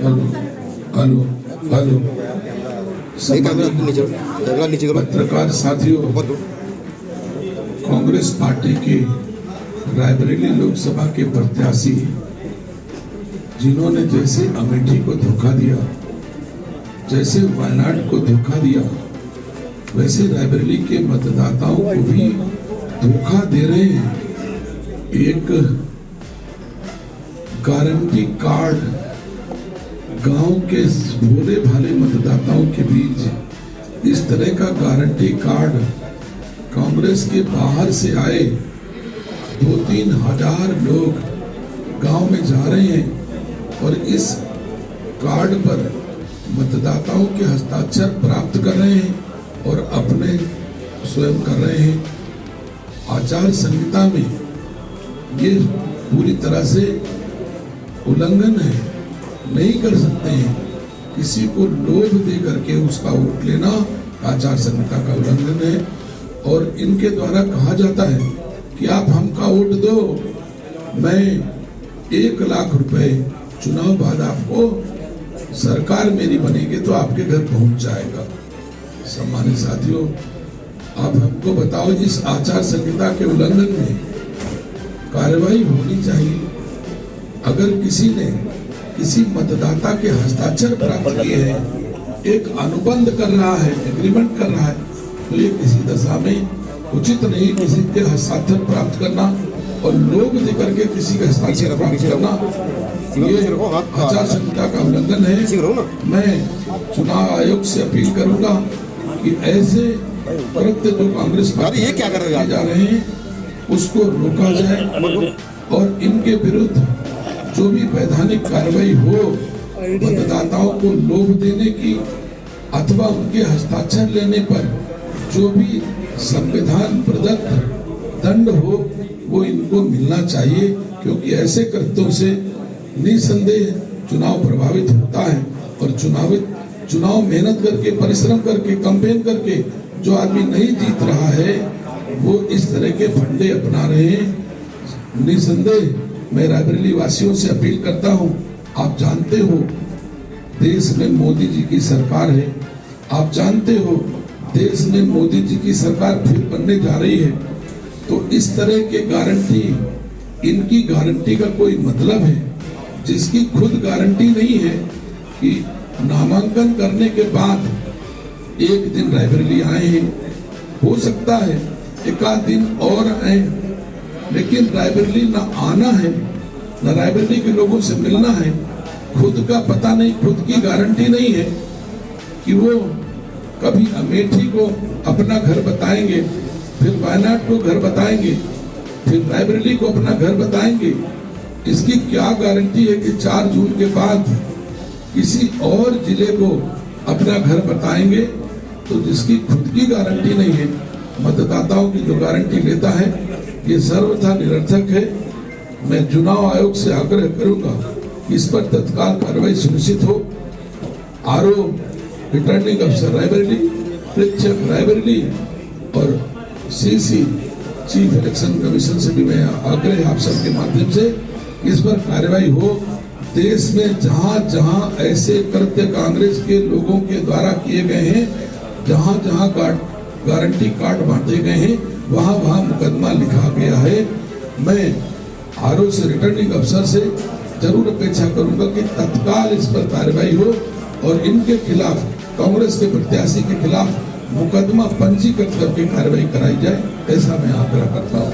Hello hello पत्रकार साथियों, Congress party के रायबरेली लोकसभा के प्रत्याशी जिन्होंने जैसे अमेठी को धोखा दिया, जैसे वायनाड को धोखा दिया, वैसे रायबरेली के मतदाताओं को भी धोखा दे रहे हैं। एक गारंटी कार्ड गांव के भोले भाले मतदाताओं के बीच इस तरह का गारंटी कार्ड कांग्रेस के बाहर से आए 2-3 हजार लोग गांव में जा रहे हैं और इस कार्ड पर मतदाताओं के हस्ताक्षर प्राप्त कर रहे हैं और अपने स्वयं कर रहे हैं। आचार संहिता में ये पूरी तरह से उल्लंघन है, नहीं कर सकते हैं। किसी को लोभ दे करके उसका वोट लेना आचार संहिता का उल्लंघन है और इनके द्वारा कहा जाता है कि आप हमका वोट दो, मैं 1 लाख रुपए चुनाव बाद आपको, सरकार मेरी बनेगी तो आपके घर पहुंच जाएगा। सम्मानित साथियों, आप हमको बताओ, इस आचार संहिता के उल्लंघन में कार्रवाई होनी चाहिए। अगर किसी ने किसी मतदाता के हस्ताक्षर प्राप्त किए हैं, एक अनुबंध कर रहा है, एग्रीमेंट कर रहा है, तो ये किसी दशा में उचित नहीं। किसी के हस्ताक्षर प्राप्त करना और लोभ देकर के किसी का हस्ताक्षर प्राप्त करना, ये आचार संहिता का उल्लंघन है। मैं चुनाव आयोग से अपील करूंगा कि ऐसे कृत्य जो कांग्रेस पार्टी ये क्या कर जा रहे हैं उसको रोका जाए और इनके विरुद्ध जो भी वैधानिक कार्रवाई हो, मतदाताओं को लोभ देने की अथवा उनके हस्ताक्षर लेने पर जो भी संविधान प्रदत्त दंड हो वो इनको मिलना चाहिए, क्योंकि ऐसे कृत्यों से निसंदेह चुनाव प्रभावित होता है और चुनाव मेहनत करके, परिश्रम करके, कैंपेन करके जो आदमी नहीं जीत रहा है वो इस तरह के फंडे अपना रहे हैं। निसंदेह मैं रायबरेली वासियों से अपील करता हूं, आप जानते हो देश में मोदी जी की सरकार है, आप जानते हो देश में मोदी जी की सरकार फिर बनने जा रही है, तो इस तरह के गारंटी, इनकी गारंटी का कोई मतलब है जिसकी खुद गारंटी नहीं है कि नामांकन करने के बाद एक दिन रायबरेली आए हैं, हो सकता है एक आध दिन और आए, लेकिन रायबरेली ना आना है, ना रायबरेली के लोगों से मिलना है, खुद का पता नहीं, खुद की गारंटी नहीं है कि वो कभी अमेठी को अपना घर बताएंगे, फिर वायनाड को घर बताएंगे, फिर रायबरेली को अपना घर बताएंगे। इसकी क्या गारंटी है कि 4 जून के बाद किसी और जिले को अपना घर बताएंगे? तो जिसकी खुद की गारंटी नहीं है, मतदाताओं की जो गारंटी लेता है, ये सर्वथा निरर्थक है। मैं चुनाव आयोग से आग्रह करूंगा कि इस पर तत्काल कार्रवाई सुनिश्चित हो। आरओ, रिटर्निंग अफसर रायबरेली, प्रेक्षक रायबरेली और सीसी चीफ इलेक्शन कमीशन से भी मैं आग्रह आप सबके माध्यम से इस पर कार्रवाई हो। देश में जहां जहां ऐसे कृत्य कांग्रेस के लोगों के द्वारा किए गए हैं, जहां जहां गारंटी कार्ड बांटे गए हैं, वहां वहां मुकदमा लिखा गया है। मैं आरओ से, रिटर्निंग अफसर से जरूर अपेक्षा करूंगा कि तत्काल इस पर कार्रवाई हो और इनके खिलाफ, कांग्रेस के प्रत्याशी के खिलाफ मुकदमा पंजीकृत करके कार्रवाई कराई जाए, ऐसा मैं आग्रह करता हूँ।